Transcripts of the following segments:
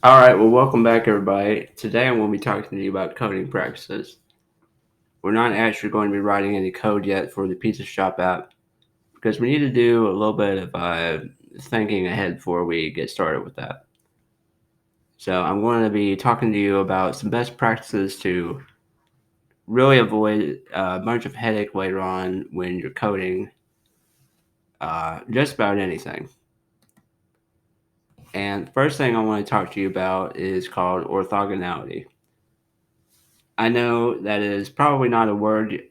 All right, well, welcome back, everybody. Today I'm going to be talking to you about coding practices. We're not actually going to be writing any code yet for the Pizza Shop app because we need to do a little bit of thinking ahead before we get started with that. So I'm going to be talking to you about some best practices to really avoid a bunch of headache later on when you're coding just about anything. And the first thing I want to talk to you about is called orthogonality. I know that is probably not a word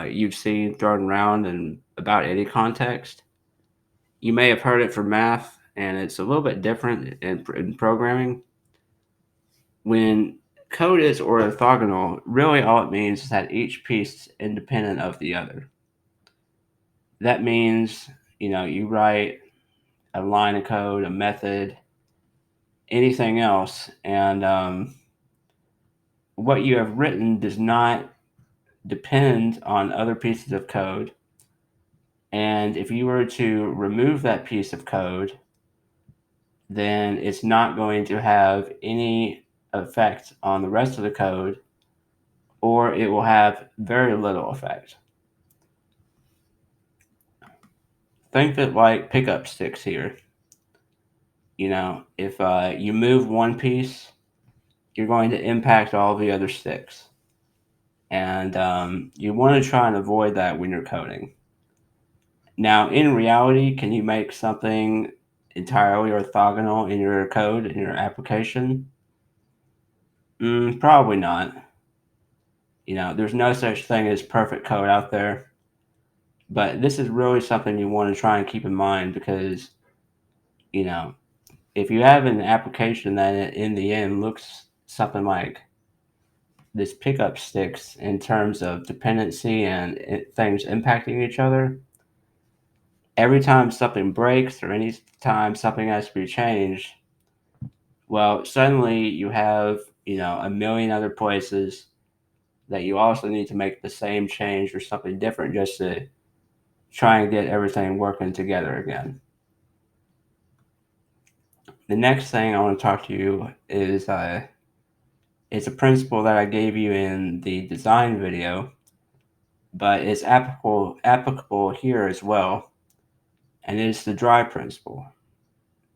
you've seen thrown around in about any context. You may have heard it for math, and it's a little bit different in programming. When code is orthogonal, really all it means is that each piece is independent of the other. That means, you write a line of code, a method, anything else, and what you have written does not depend on other pieces of code. And if you were to remove that piece of code, then it's not going to have any effect on the rest of the code, or it will have very little effect. Think of it like pickup sticks here. If you move one piece, you're going to impact all the other sticks. And you want to try and avoid that when you're coding. Now, in reality, can you make something entirely orthogonal in your code, in your application? Probably not. There's no such thing as perfect code out there. But this is really something you want to try and keep in mind because, you know, if you have an application that in the end looks something like this pickup sticks in terms of dependency and things impacting each other, every time something breaks or any time something has to be changed, well, suddenly you have, a million other places that you also need to make the same change or something different just to try and get everything working together again. The next thing I want to talk to you is it's a principle that I gave you in the design video, but it's applicable here as well, and it's the dry principle.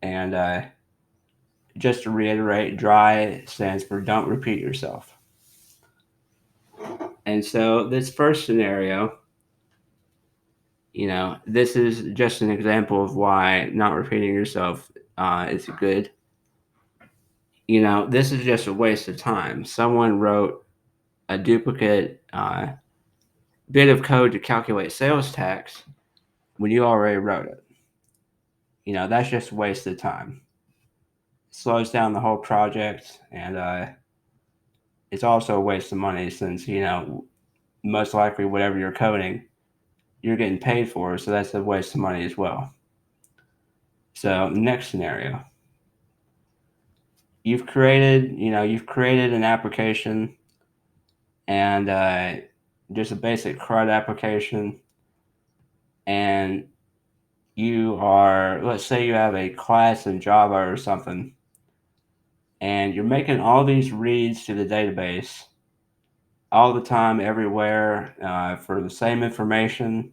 And just to reiterate, dry stands for don't repeat yourself. And so this first scenario, this is just an example of why not repeating yourself is good. This is just a waste of time. Someone wrote a duplicate bit of code to calculate sales tax when you already wrote it. That's just a waste of time. It slows down the whole project, and it's also a waste of money since, most likely whatever you're coding, you're getting paid for, so that's a waste of money as well. So, next scenario. You've created an application and just a basic CRUD application, and let's say you have a class in Java or something, and you're making all these reads to the database all the time, everywhere, for the same information,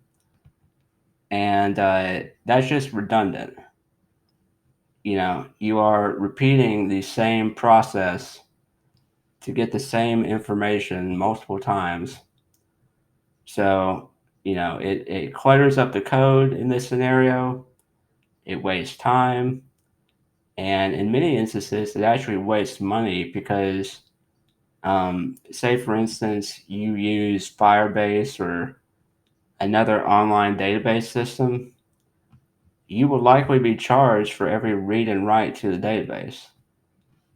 and that's just redundant. You are repeating the same process to get the same information multiple times. So, it clutters up the code in this scenario, it wastes time, and in many instances, it actually wastes money because, say, for instance, you use Firebase or another online database system, you will likely be charged for every read and write to the database.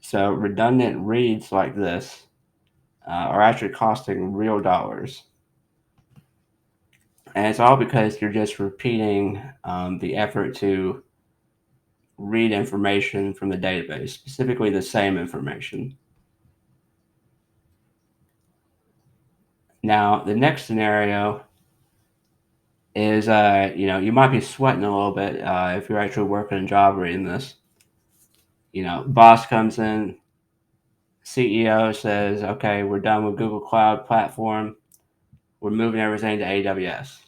So, redundant reads like this are actually costing real dollars. And it's all because you're just repeating the effort to read information from the database, specifically the same information. Now, the next scenario is, you might be sweating a little bit if you're actually working a job reading this. Boss comes in, CEO says, okay, we're done with Google Cloud Platform. We're moving everything to AWS.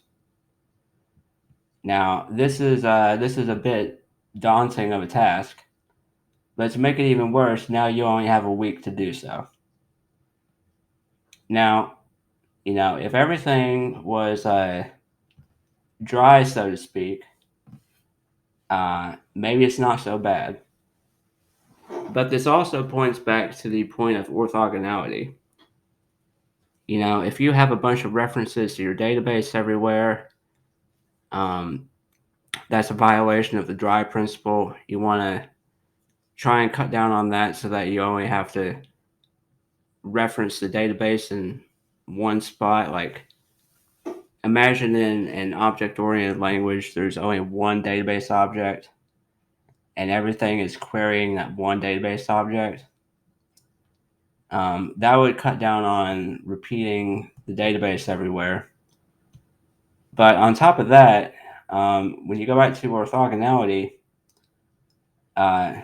Now, this is a bit daunting of a task, but to make it even worse, now you only have a week to do so. Now, if everything was dry, so to speak, maybe it's not so bad. But this also points back to the point of orthogonality. If you have a bunch of references to your database everywhere, um, that's a violation of the dry principle. You want to try and cut down on that so that you only have to reference the database in one spot. Like, imagine in an object oriented language, there's only one database object and everything is querying that one database object. That would cut down on repeating the database everywhere. But on top of that, when you go back to orthogonality, uh,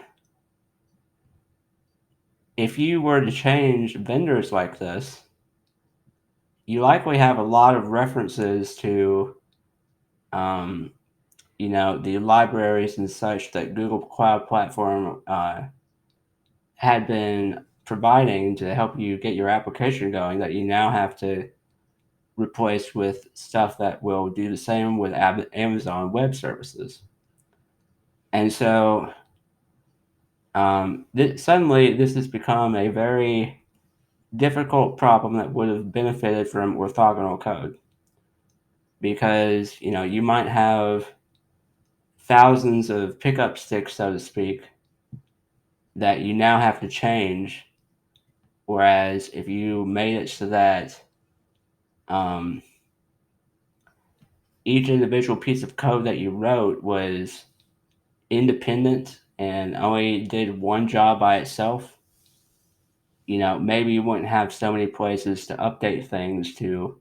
if you were to change vendors like this, you likely have a lot of references to, um, the libraries and such that Google Cloud Platform had been providing to help you get your application going that you now have to replace with stuff that will do the same with Amazon Web Services. And so suddenly this has become a very difficult problem that would have benefited from orthogonal code, because you might have thousands of pickup sticks, so to speak, that you now have to change. Whereas if you made it so that um, each individual piece of code that you wrote was independent and only did one job by itself, maybe you wouldn't have so many places to update things to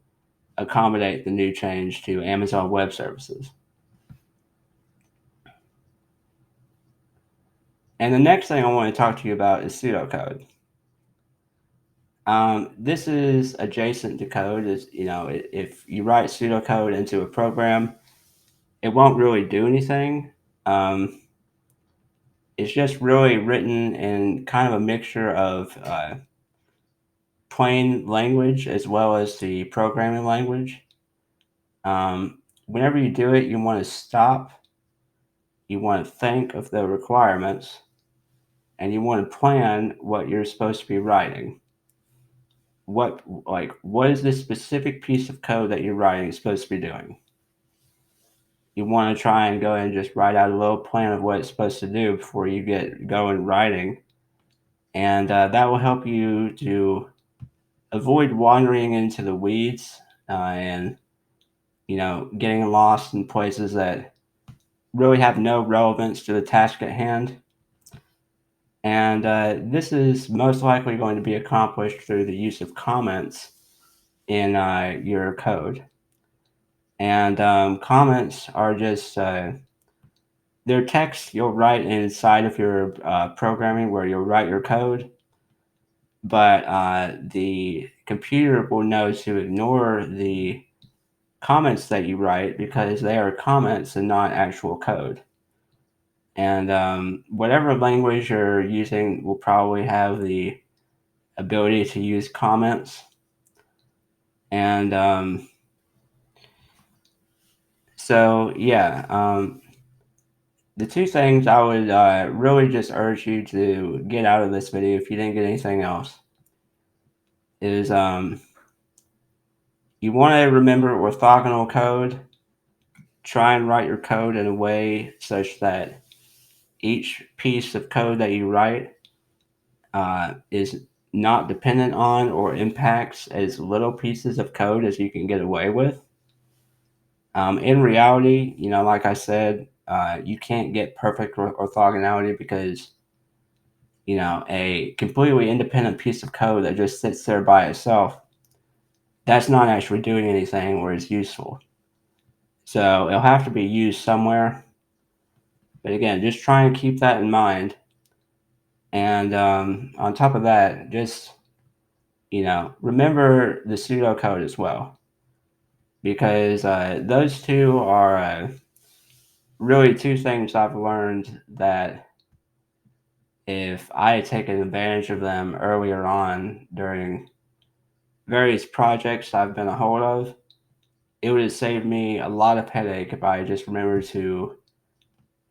accommodate the new change to Amazon Web Services. And the next thing I want to talk to you about is pseudocode. This is adjacent to code. If you write pseudocode into a program, it won't really do anything. It's just really written in kind of a mixture of plain language as well as the programming language. Whenever you do it, you want to stop, you want to think of the requirements, and you want to plan what you're supposed to be writing. What is this specific piece of code that you're writing supposed to be doing? You want to try and go and just write out a little plan of what it's supposed to do before you get going writing, and that will help you to avoid wandering into the weeds and getting lost in places that really have no relevance to the task at hand. And this is most likely going to be accomplished through the use of comments in your code. And comments are just they're text you'll write inside of your programming where you'll write your code, but the computer will know to ignore the comments that you write because they are comments and not actual code. And whatever language you're using will probably have the ability to use comments. And so, yeah, the two things I would really just urge you to get out of this video, if you didn't get anything else, is you want to remember orthogonal code. Try and write your code in a way such that each piece of code that you write is not dependent on or impacts as little pieces of code as you can get away with. In reality, like I said, you can't get perfect orthogonality because, a completely independent piece of code that just sits there by itself, that's not actually doing anything or is useful. So it'll have to be used somewhere. But again, just try and keep that in mind. And on top of that, just remember the pseudocode as well, because those two are really two things I've learned that if I had taken advantage of them earlier on during various projects I've been a hold of, it would have saved me a lot of headache if I just remembered to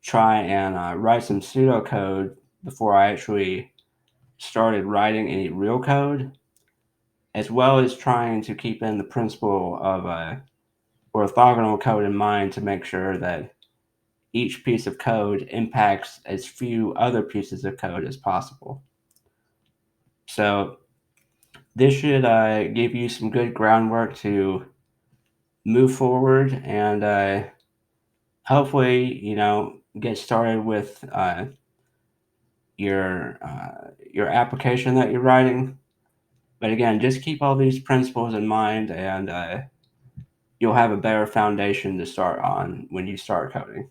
try and write some pseudocode before I actually started writing any real code, as well as trying to keep in the principle of orthogonal code in mind to make sure that each piece of code impacts as few other pieces of code as possible. So this should give you some good groundwork to move forward and hopefully, get started with your application that you're writing. But again, just keep all these principles in mind, and you'll have a better foundation to start on when you start coding.